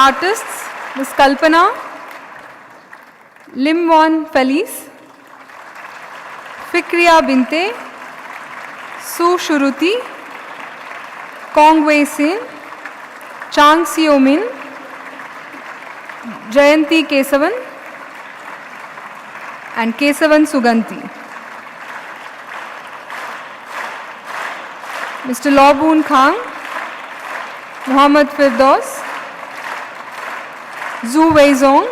artists, Ms. Kalpana, Limwon Felice, Fikriya Binte, Su Shuruti, Kong Wei Sin, Chang Seo Min, Jayanti Kesavan, and Kesavan Suganti. Mr. Lawboon Khang, Muhammad Firdaus, Zhu Weizong,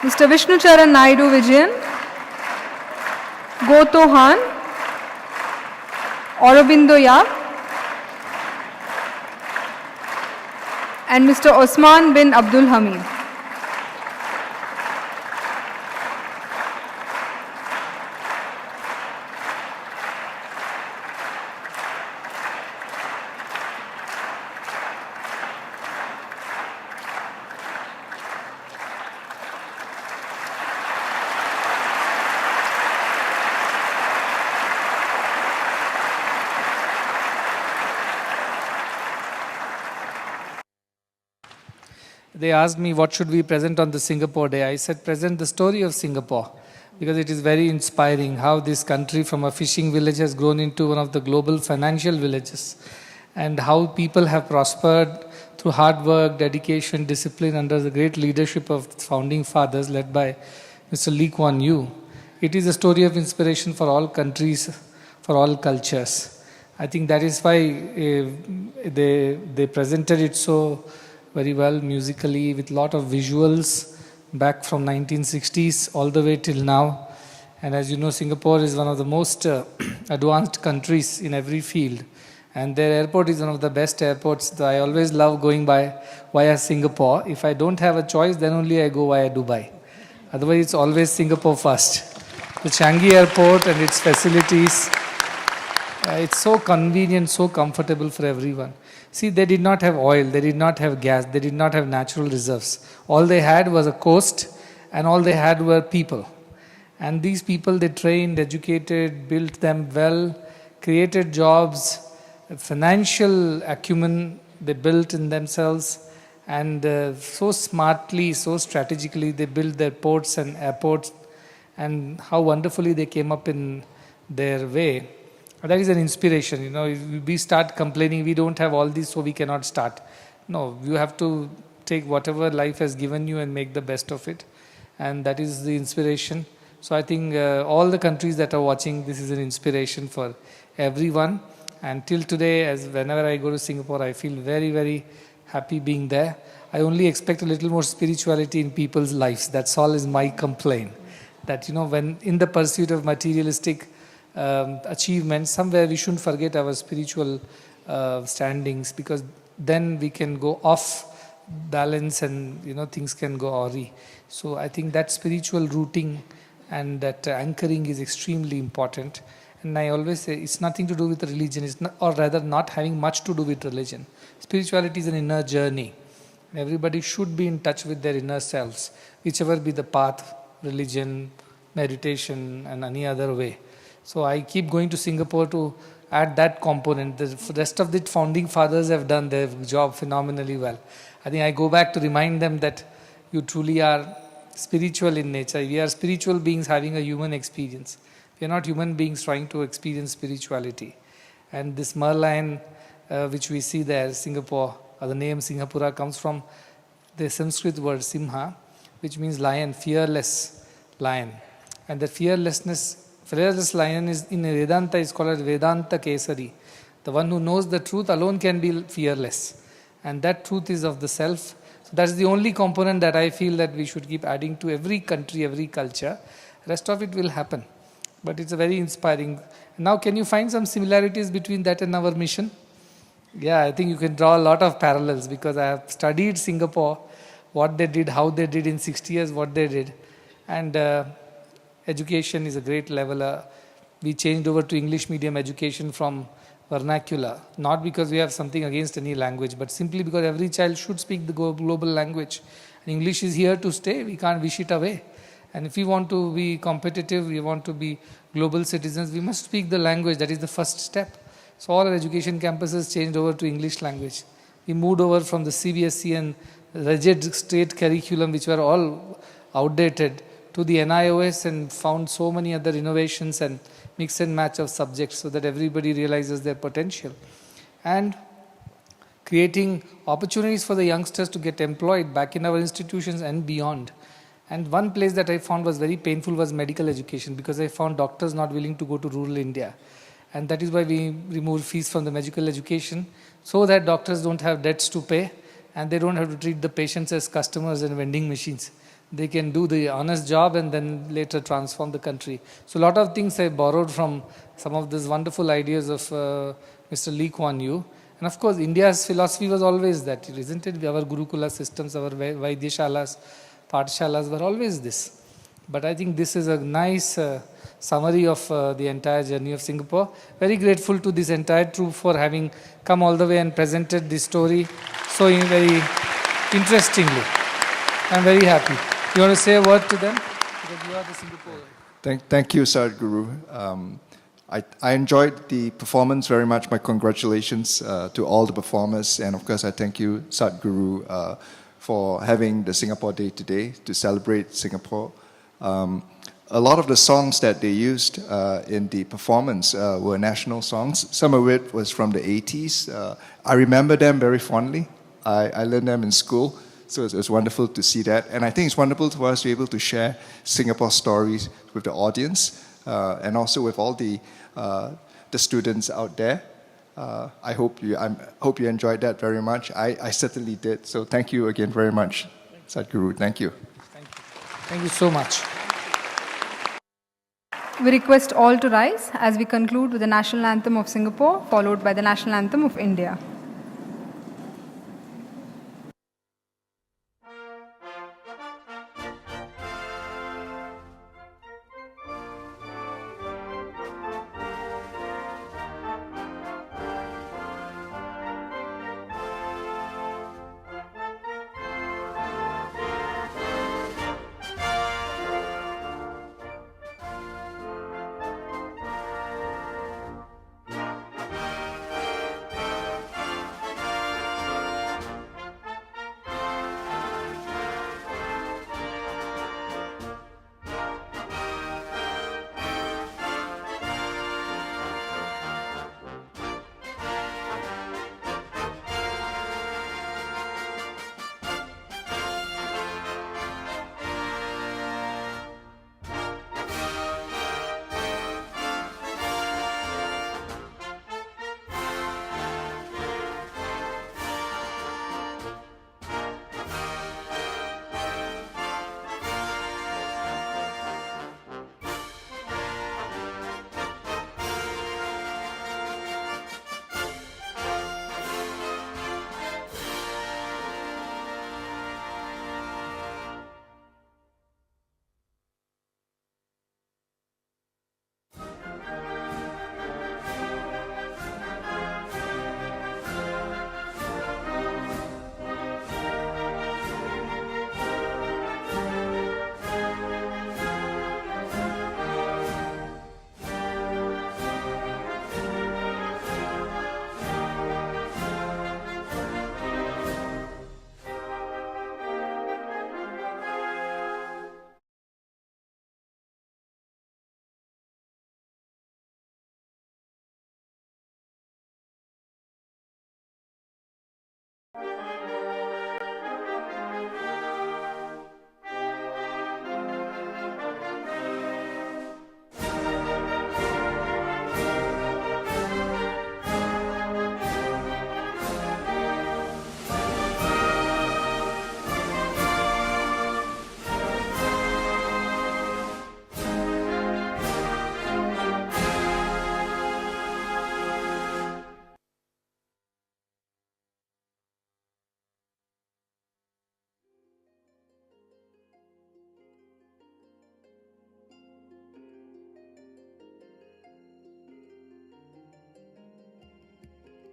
Mr. Vishnucharan Naidu Vijayan, Goto Han, Aurobindo Yap, and Mr. Osman bin Abdul Hamid. They asked me what should we present on the Singapore Day. I said present the story of Singapore because it is very inspiring how this country from a fishing village has grown into one of the global financial villages, and how people have prospered through hard work, dedication, discipline under the great leadership of founding fathers led by Mr. Lee Kuan Yew. It is a story of inspiration for all countries, for all cultures. I think that is why they presented it so very well musically, with lot of visuals back from 1960s all the way till now. And as you know, Singapore is one of the most advanced countries in every field, and their airport is one of the best airports. So I always love going via Singapore. If I don't have a choice, then only I go via Dubai. Otherwise it's always Singapore first. The Changi airport and its facilities, it's so convenient, so comfortable for everyone. See, they did not have oil, they did not have gas, they did not have natural reserves. All they had was a coast, and all they had were people. And these people they trained, educated, built them well, created jobs, financial acumen they built in themselves, and so smartly, so strategically they built their ports and airports, and how wonderfully they came up in their way. That is an inspiration. You know, if we start complaining, we don't have all this, so we cannot start. No, you have to take whatever life has given you and make the best of it. And that is the inspiration. So I think all the countries that are watching, this is an inspiration for everyone. And till today, as whenever I go to Singapore, I feel very, very happy being there. I only expect a little more spirituality in people's lives. That's all is my complaint. That, you know, when in the pursuit of materialistic achievements, somewhere we shouldn't forget our spiritual standings, because then we can go off balance and, you know, things can go awry. So I think that spiritual rooting and that anchoring is extremely important. And I always say it's nothing to do with religion, it's not, or rather not having much to do with religion. Spirituality is an inner journey. Everybody should be in touch with their inner selves, whichever be the path, religion, meditation and any other way. So I keep going to Singapore to add that component. The rest of the founding fathers have done their job phenomenally well. I think I go back to remind them that you truly are spiritual in nature. We are spiritual beings having a human experience. We are not human beings trying to experience spirituality. And this merlion which we see there, Singapore, or the name Singapura comes from the Sanskrit word simha, which means lion, fearless lion. And the fearless lion is in Vedanta is called as Vedanta Kesari. The one who knows the truth alone can be fearless. And that truth is of the self. So that's the only component that I feel that we should keep adding to every country, every culture. Rest of it will happen. But it's a very inspiring. Now can you find some similarities between that and our mission? Yeah, I think you can draw a lot of parallels, because I have studied Singapore, what they did, how they did in 60 years, what they did. And education is a great level. We changed over to English medium education from vernacular, not because we have something against any language, but simply because every child should speak the global language. And English is here to stay, we can't wish it away. And if we want to be competitive, we want to be global citizens, we must speak the language. That is the first step. So all our education campuses changed over to English language. We moved over from the CBSE and rigid state curriculum, which were all outdated, to the NIOS, and found so many other innovations and mix and match of subjects so that everybody realizes their potential. And creating opportunities for the youngsters to get employed back in our institutions and beyond. And one place that I found was very painful was medical education, because I found doctors not willing to go to rural India. And that is why we removed fees from the medical education, so that doctors don't have debts to pay and they don't have to treat the patients as customers and vending machines. They can do the honest job and then later transform the country. So a lot of things I borrowed from some of these wonderful ideas of Mr. Lee Kuan Yew. And of course, India's philosophy was always that, isn't it? Our Gurukula systems, our Vaidyashalas, Pathshalas were always this. But I think this is a nice summary of the entire journey of Singapore. Very grateful to this entire troupe for having come all the way and presented this story so very interestingly. I'm very happy. You want to say a word to them? Because you are the Singaporean. Thank you, Sadguru. I enjoyed the performance very much. My congratulations to all the performers. And of course, I thank you, Sadguru, for having the Singapore Day today to celebrate Singapore. A lot of the songs that they used in the performance were national songs. Some of it was from the 80s. I remember them very fondly. I learned them in school. So it was wonderful to see that. And I think it's wonderful for us to be able to share Singapore stories with the audience and also with all the students out there. I hope you enjoyed that very much. I certainly did. So thank you again very much, Sadguru. Thank you. Thank you. Thank you so much. We request all to rise as we conclude with the national anthem of Singapore, followed by the national anthem of India.